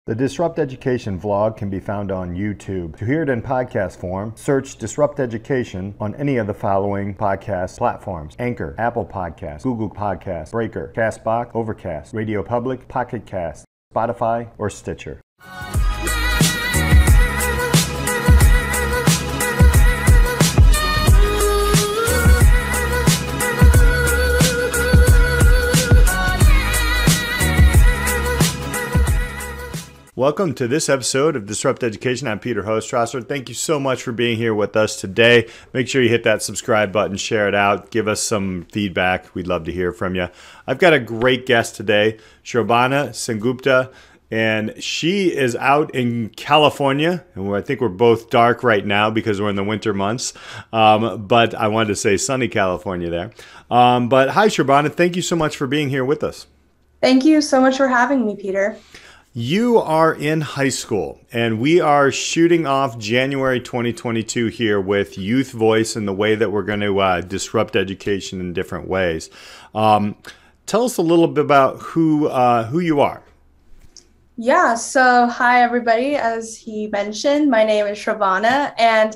The Disrupt Education vlog can be found on YouTube. To hear it in podcast form, search Disrupt Education on any of the following podcast platforms: Anchor, Apple Podcasts, Google Podcasts, Breaker, Castbox, Overcast, Radio Public, Pocket Cast, Spotify, or Stitcher. Welcome to this episode of Disrupt Education. I'm Peter Hostrasser. Thank you so much for being here with us today. Make sure you hit that subscribe button, share it out, give us some feedback. We'd love to hear from you. I've got a great guest today, Shrobana Sengupta, and she is out in California. And I think we're both dark right now because we're in the winter months, but I wanted to say sunny California there. But hi, Shrobana. Thank you so much for being here with us. Thank you so much for having me, Peter. You are in high school, and we are shooting off January 2022 here with Youth Voice and the way that we're going to disrupt education in different ways. Tell us a little bit about who you are. Yeah, so hi, everybody. As he mentioned, my name is Shrobana, and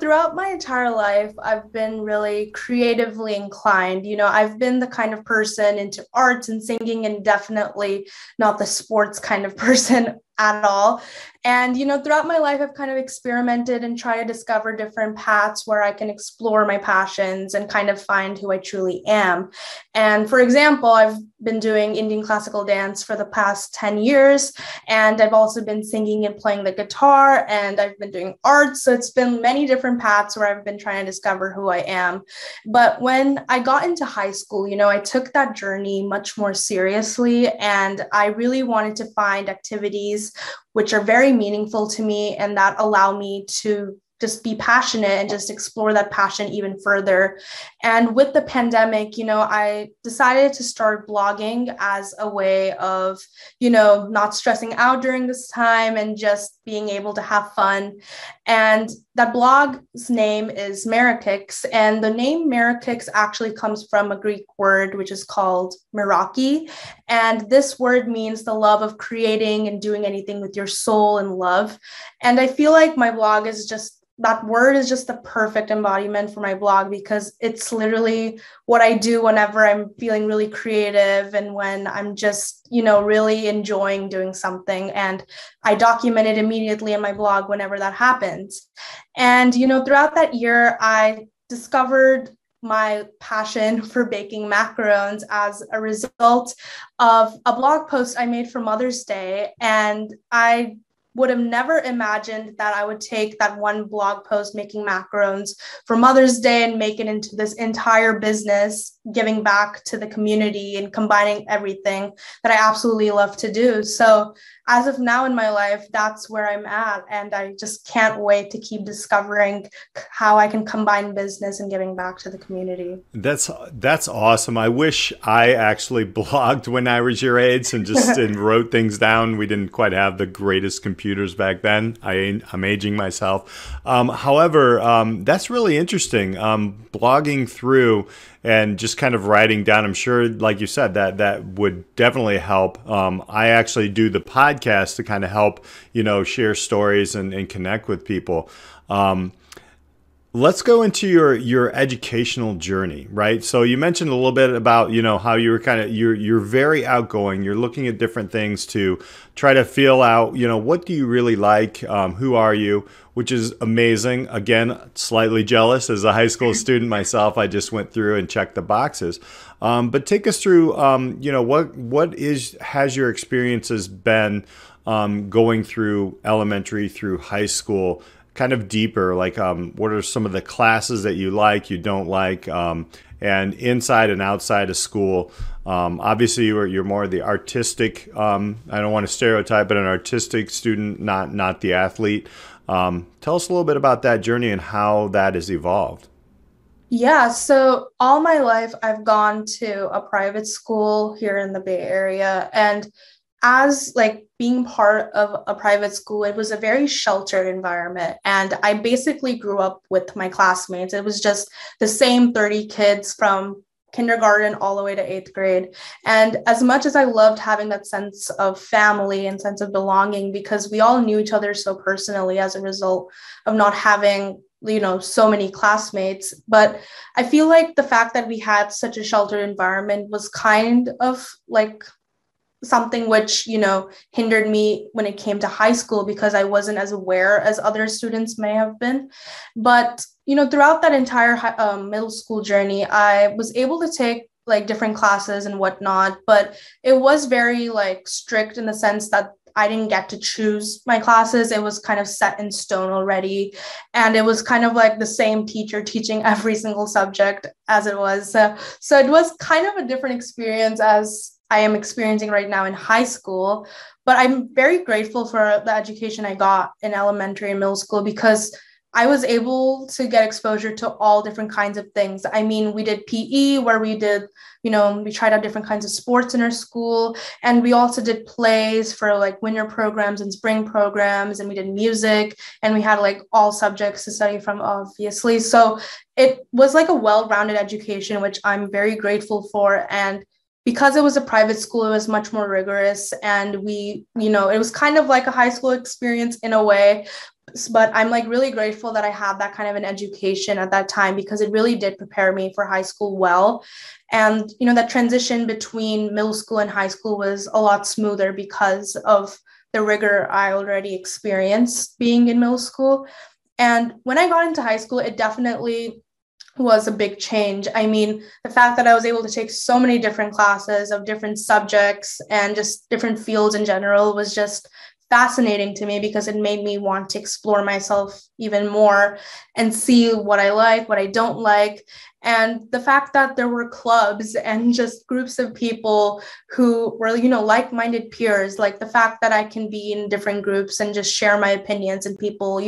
throughout my entire life, I've been really creatively inclined. I've been the kind of person into arts and singing, and definitely not the sports kind of person at all. And, throughout my life, I've kind of experimented and tried to discover different paths where I can explore my passions and kind of find who I truly am. And for example, I've been doing Indian classical dance for the past 10 years. And I've also been singing and playing the guitar, and I've been doing art. So it's been many different paths where I've been trying to discover who I am. But when I got into high school, I took that journey much more seriously, and I really wanted to find activities which are very meaningful to me and that allow me to just be passionate and just explore that passion even further. And with the pandemic, I decided to start blogging as a way of, not stressing out during this time and just being able to have fun. And that blog's name is Merakix. And the name Merakix actually comes from a Greek word, which is called Meraki. And this word means the love of creating and doing anything with your soul and love. And I feel like my blog is just that word is just the perfect embodiment for my blog, because it's literally what I do whenever I'm feeling really creative and when I'm just, really enjoying doing something. And I document it immediately in my blog whenever that happens. And, throughout that year, I discovered my passion for baking macarons as a result of a blog post I made for Mother's Day. And I would have never imagined that I would take that one blog post making macarons for Mother's Day and make it into this entire business, giving back to the community and combining everything that I absolutely love to do. So as of now in my life, that's where I'm at. And I just can't wait to keep discovering how I can combine business and giving back to the community. That's awesome. I wish I actually blogged when I was your age and just and wrote things down. We didn't quite have the greatest computers back then. I'm aging myself. However, that's really interesting. Blogging through and just kind of writing down, I'm sure, like you said, that would definitely help. I actually do the podcast to kind of help, share stories and connect with people. Let's go into your educational journey, right? So you mentioned a little bit about, how you were you're very outgoing. You're looking at different things to try to feel out, what do you really like? Who are you? Which is amazing. Again, slightly jealous as a high school student myself. I just went through and checked the boxes. But take us through, has your experiences been going through elementary through high school, kind of deeper, like what are some of the classes that you like, you don't like, and inside and outside of school? Obviously, you're more the artistic, I don't want to stereotype, but an artistic student, not the athlete. Tell us a little bit about that journey and how that has evolved. Yeah, so all my life, I've gone to a private school here in the Bay Area. And as being part of a private school, it was a very sheltered environment. And I basically grew up with my classmates. It was just the same 30 kids from kindergarten all the way to 8th grade. And as much as I loved having that sense of family and sense of belonging, because we all knew each other so personally as a result of not having, so many classmates. But I feel like the fact that we had such a sheltered environment was kind of like something which, hindered me when it came to high school, because I wasn't as aware as other students may have been. But, throughout that entire middle school journey, I was able to take like different classes and whatnot, but it was very like strict in the sense that I didn't get to choose my classes. It was kind of set in stone already. And it was kind of like the same teacher teaching every single subject as it was. So it was kind of a different experience as I am experiencing right now in high school. But I'm very grateful for the education I got in elementary and middle school, because I was able to get exposure to all different kinds of things. I mean, we did PE where we did, we tried out different kinds of sports in our school. And we also did plays for like winter programs and spring programs. And we did music, and we had like all subjects to study from, obviously. So it was like a well-rounded education, which I'm very grateful for. And because it was a private school, it was much more rigorous. And it was kind of like a high school experience in a way. But I'm like really grateful that I had that kind of an education at that time, because it really did prepare me for high school well. And, that transition between middle school and high school was a lot smoother because of the rigor I already experienced being in middle school. And when I got into high school, it definitely was a big change. I mean, the fact that I was able to take so many different classes of different subjects and just different fields in general was just fascinating to me, because it made me want to explore myself even more and see what I like, what I don't like. And the fact that there were clubs and just groups of people who were, like-minded peers, like the fact that I can be in different groups and just share my opinions, and people,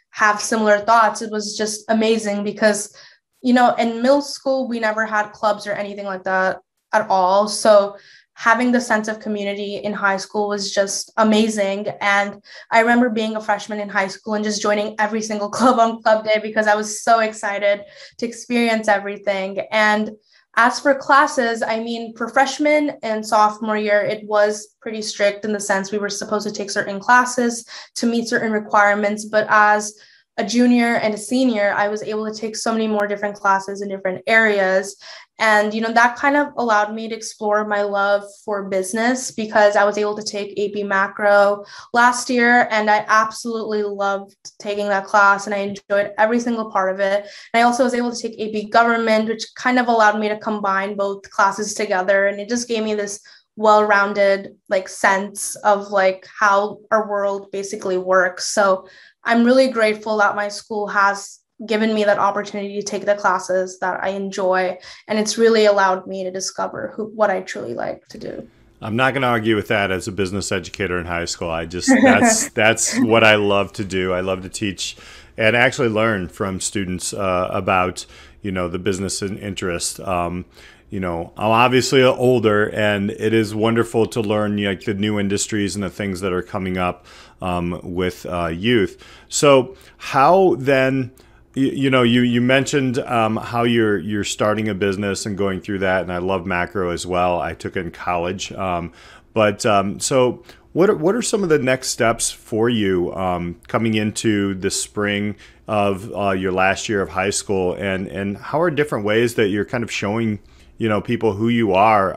have similar thoughts. It was just amazing, because, in middle school, we never had clubs or anything like that at all. So having the sense of community in high school was just amazing. And I remember being a freshman in high school and just joining every single club on club day, because I was so excited to experience everything. And as for classes, I mean, for freshman and sophomore year, it was pretty strict in the sense we were supposed to take certain classes to meet certain requirements. But as a junior and a senior, I was able to take so many more different classes in different areas. And, that kind of allowed me to explore my love for business, because I was able to take AP Macro last year, and I absolutely loved taking that class, and I enjoyed every single part of it. And I also was able to take AP Government, which kind of allowed me to combine both classes together. And it just gave me this well-rounded like sense of like how our world basically works. So I'm really grateful that my school has given me that opportunity to take the classes that I enjoy. And it's really allowed me to discover what I truly like to do. I'm not going to argue with that as a business educator in high school. That's what I love to do. I love to teach and actually learn from students about, the business and interest. I'm obviously older, and it is wonderful to learn like the new industries and the things that are coming up with youth. So how then, you mentioned how you're starting a business and going through that, and I love macro as well. I took it in college, so what are some of the next steps for you coming into the spring of your last year of high school, and how are different ways that you're kind of showing people who you are?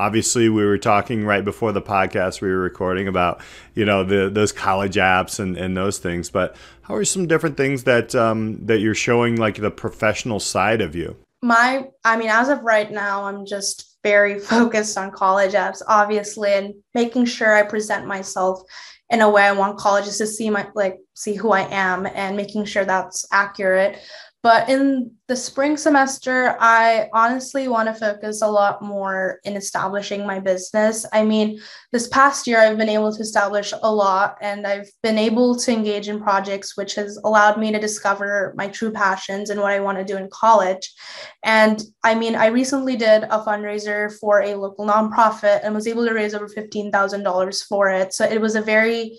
Obviously, we were talking right before the podcast we were recording about, those college apps and those things. But how are some different things that you're showing, like the professional side of you? As of right now, I'm just very focused on college apps, obviously, and making sure I present myself in a way I want colleges to see who I am, and making sure that's accurate. But in the spring semester, I honestly want to focus a lot more in establishing my business. I mean, this past year, I've been able to establish a lot, and I've been able to engage in projects, which has allowed me to discover my true passions and what I want to do in college. And I recently did a fundraiser for a local nonprofit and was able to raise over $15,000 for it. So it was a very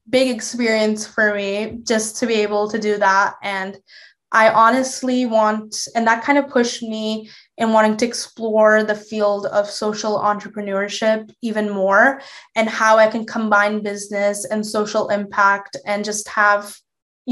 big experience for me just to be able to do that. And I honestly want, and that kind of pushed me in wanting to explore the field of social entrepreneurship even more, and how I can combine business and social impact and just have,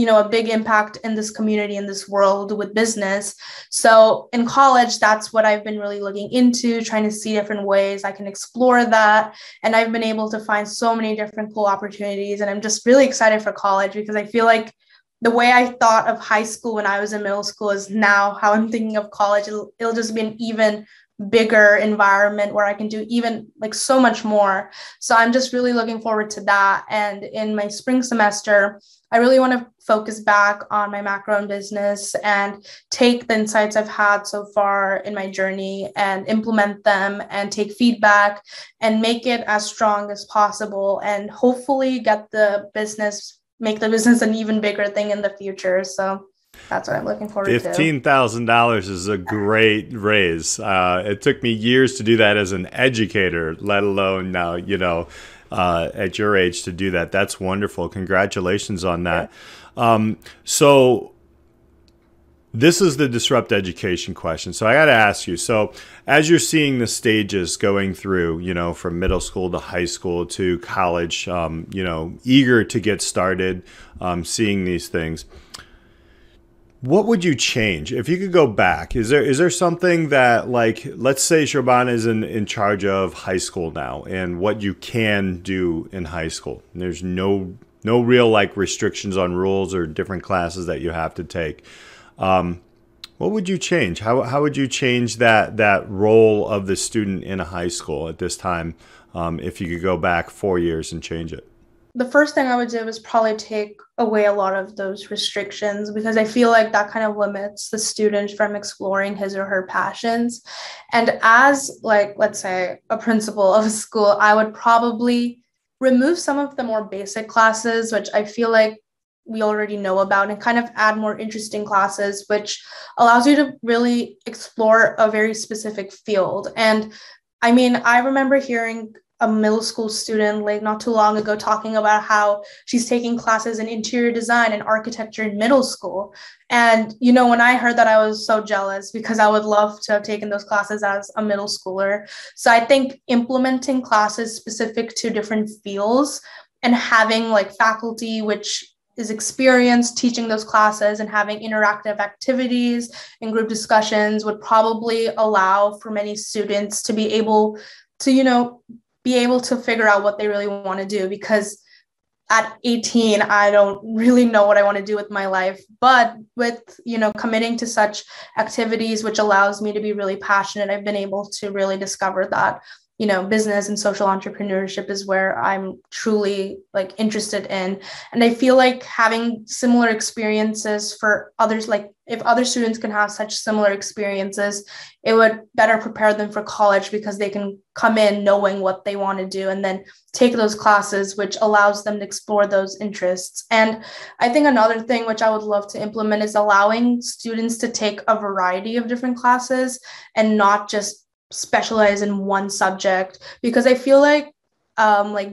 a big impact in this community, in this world with business. So in college, that's what I've been really looking into, trying to see different ways I can explore that. And I've been able to find so many different cool opportunities. And I'm just really excited for college, because I feel like the way I thought of high school when I was in middle school is now how I'm thinking of college. It'll just be an even bigger environment where I can do even like so much more. So I'm just really looking forward to that. And in my spring semester, I really want to focus back on my macro and business and take the insights I've had so far in my journey and implement them and take feedback and make it as strong as possible, and hopefully make the business an even bigger thing in the future. So that's what I'm looking forward to. $15,000 is a great raise. It took me years to do that as an educator, let alone now, at your age to do that. That's wonderful. Congratulations on that. So this is the disrupt education question. So I got to ask you, so as you're seeing the stages going through, from middle school to high school to college, eager to get started, seeing these things, what would you change if you could go back? Is there something that, like, let's say Shrobana is in charge of high school now and what you can do in high school? And there's no real like restrictions on rules or different classes that you have to take. What would you change? How would you change that role of the student in a high school at this time, if you could go back 4 years and change it? The first thing I would do is probably take away a lot of those restrictions, because I feel like that kind of limits the student from exploring his or her passions. And as, like, let's say a principal of a school, I would probably remove some of the more basic classes, which I feel like we already know about, and kind of add more interesting classes, which allows you to really explore a very specific field. And I mean, I remember hearing a middle school student like not too long ago talking about how she's taking classes in interior design and architecture in middle school. And, when I heard that, I was so jealous, because I would love to have taken those classes as a middle schooler. So I think implementing classes specific to different fields and having like faculty which is experienced teaching those classes and having interactive activities and group discussions would probably allow for many students to be able to figure out what they really want to do. Because at 18, I don't really know what I want to do with my life, but with, committing to such activities, which allows me to be really passionate, I've been able to really discover that, business and social entrepreneurship is where I'm truly like interested in. And I feel like having similar experiences for others, like if other students can have such similar experiences, it would better prepare them for college, because they can come in knowing what they want to do and then take those classes, which allows them to explore those interests. And I think another thing which I would love to implement is allowing students to take a variety of different classes and not just specialize in one subject, because I feel like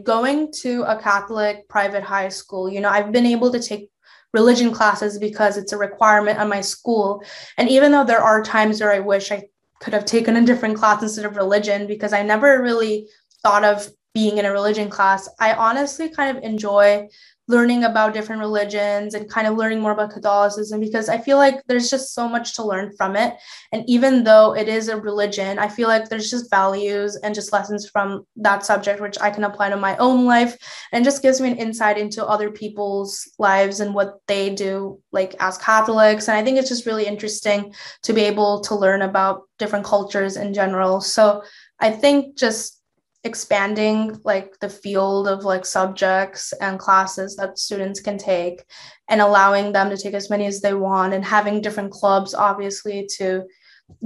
going to a Catholic private high school, I've been able to take religion classes because it's a requirement at my school. And even though there are times where I wish I could have taken a different class instead of religion, because I never really thought of being in a religion class, I honestly kind of enjoy learning about different religions and kind of learning more about Catholicism, because I feel like there's just so much to learn from it. And even though it is a religion, I feel like there's just values and just lessons from that subject, which I can apply to my own life, and just gives me an insight into other people's lives and what they do like as Catholics. And I think it's just really interesting to be able to learn about different cultures in general. So I think just expanding like the field of like subjects and classes that students can take and allowing them to take as many as they want, and having different clubs obviously to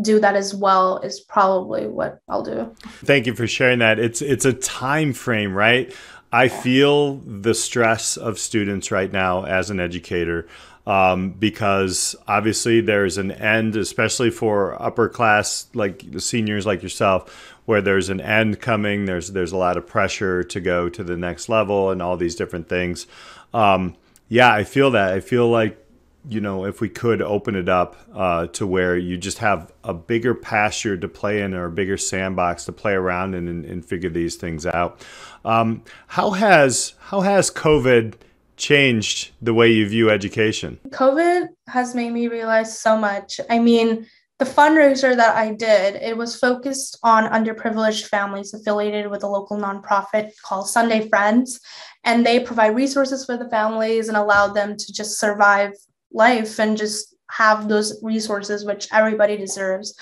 do that as well, is probably what I'll do. Thank you for sharing that. It's a time frame, right? I feel the stress of students right now as an educator, because obviously there's an end, especially for upper class, like the seniors like yourself, where there's an end coming. There's a lot of pressure to go to the next level and all these different things. Yeah, I feel that. I feel like if we could open it up to where you just have a bigger pasture to play in or a bigger sandbox to play around in and figure these things out. How has COVID changed the way you view education? COVID has made me realize so much. I mean, the fundraiser that I did, it was focused on underprivileged families affiliated with a local nonprofit called Sunday Friends. And they provide resources for the families and allow them to just survive life and just have those resources, which everybody deserves.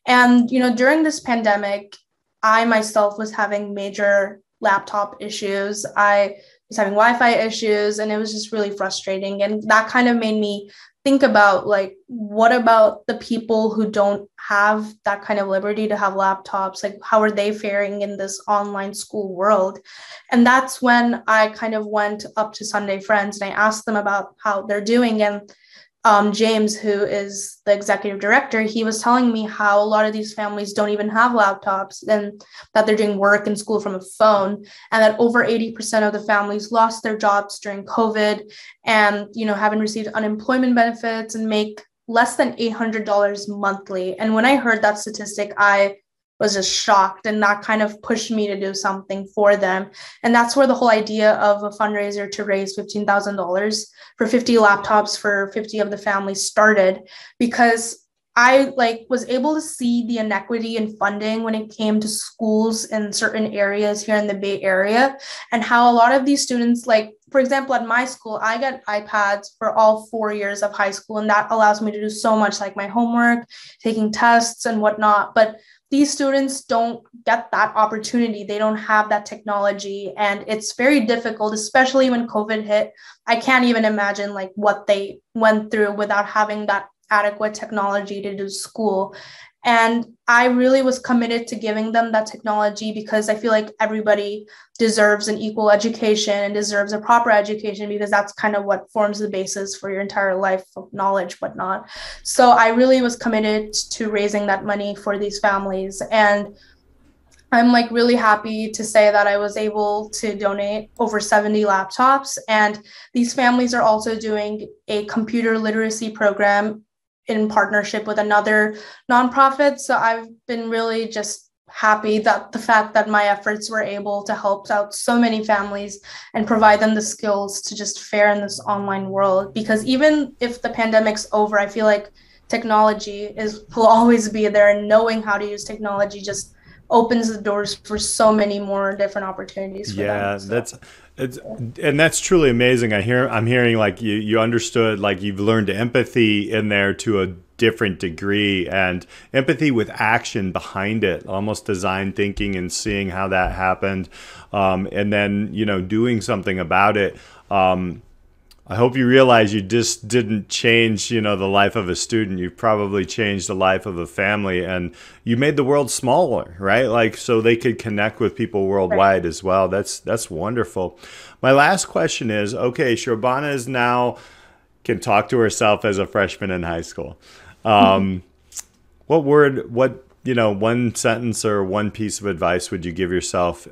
And, during this pandemic, I myself was having major laptop issues. I was having Wi-Fi issues, and it was just really frustrating. And that kind of made me think about, like, what about the people who don't have that kind of liberty to have laptops? Like, how are they faring in this online school world? And that's when I kind of went up to Sunday Friends and I asked them about how they're doing. And James, who is the executive director, he was telling me how a lot of these families don't even have laptops and that they're doing work in school from a phone, and that over 80% of the families lost their jobs during COVID and, haven't received unemployment benefits and make less than $800 monthly. And when I heard that statistic, I was just shocked, and that kind of pushed me to do something for them. And that's where the whole idea of a fundraiser to raise $15,000 for 50 laptops for 50 of the families started, because I was able to see the inequity in funding when it came to schools in certain areas here in the Bay Area, and how a lot of these students, for example, at my school, I get iPads for all 4 years of high school, and that allows me to do so much, like my homework, taking tests and whatnot. But these students don't get that opportunity. They don't have that technology, and it's very difficult, especially when COVID hit. I can't even imagine what they went through without having that adequate technology to do school. And I really was committed to giving them that technology, because I feel like everybody deserves an equal education and deserves a proper education, because that's kind of what forms the basis for your entire life of knowledge, whatnot. So I really was committed to raising that money for these families. And I'm really happy to say that I was able to donate over 70 laptops. And these families are also doing a computer literacy program in partnership with another nonprofit. So I've been really just happy that the fact that my efforts were able to help out so many families and provide them the skills to just fare in this online world. Because even if the pandemic's over, I feel like technology will always be there, and knowing how to use technology just opens the doors for so many more different opportunities for them. So. That's truly amazing. I'm hearing you understood, you've learned empathy in there to a different degree, and empathy with action behind it, almost design thinking and seeing how that happened, and then doing something about it. I hope you realize you just didn't change, the life of a student. You've probably changed the life of a family, and you made the world smaller, right? So they could connect with people worldwide as well. That's wonderful. My last question is, okay, Shrobana is now can talk to herself as a freshman in high school. One sentence or one piece of advice would you give yourself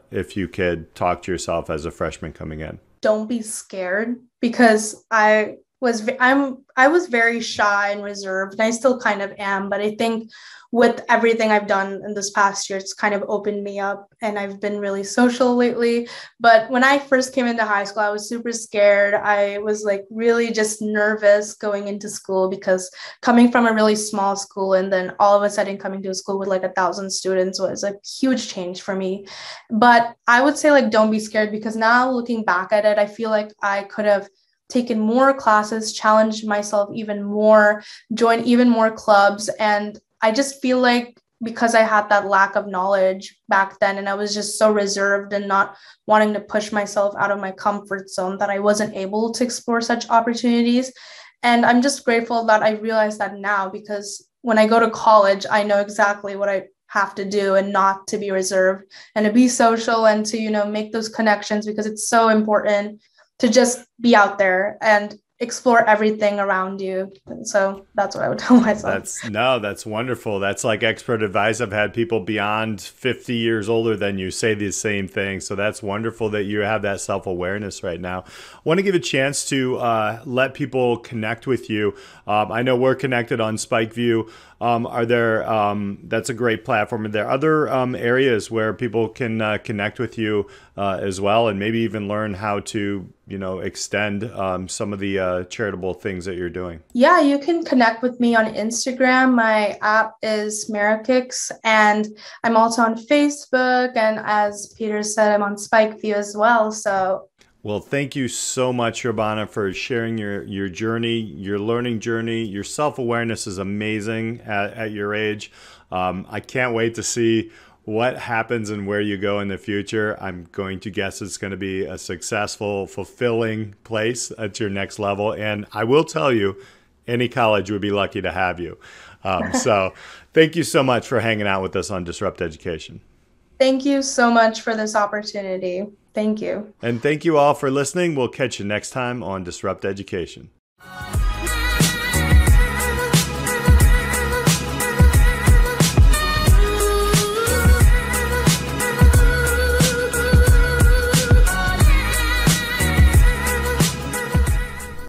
if you could talk to yourself as a freshman coming in? Don't be scared, because I was very shy and reserved, and I still kind of am, but I think with everything I've done in this past year, it's kind of opened me up, and I've been really social lately. But when I first came into high school, I was super scared. I was really just nervous going into school, because coming from a really small school and then all of a sudden coming to a school with 1,000 students was a huge change for me. But I would say don't be scared, because now looking back at it, I feel like I could have taken more classes, challenged myself even more, joined even more clubs. And I just feel like because I had that lack of knowledge back then, and I was just so reserved and not wanting to push myself out of my comfort zone, that I wasn't able to explore such opportunities. And I'm just grateful that I realized that now, because when I go to college, I know exactly what I have to do, and not to be reserved, and to be social, and to, make those connections, because it's so important to just be out there. And explore everything around you. And so that's what I would tell myself. That's wonderful. That's like expert advice. I've had people beyond 50 years older than you say the same thing. So that's wonderful that you have that self-awareness right now. I want to give a chance to let people connect with you. I know we're connected on SpikeView. That's a great platform. Are there other areas where people can connect with you as well, and maybe even learn how to, extend some of the charitable things that you're doing? Yeah, you can connect with me on Instagram. My app is Marakix, and I'm also on Facebook. And as Peter said, I'm on SpikeView as well. So well, thank you so much, Shrobana, for sharing your journey, your learning journey. Your self-awareness is amazing at your age. I can't wait to see what happens and where you go in the future. I'm going to guess it's going to be a successful, fulfilling place at your next level. And I will tell you, any college would be lucky to have you. So thank you so much for hanging out with us on Disrupt Education. Thank you so much for this opportunity. Thank you. And thank you all for listening. We'll catch you next time on Disrupt Education.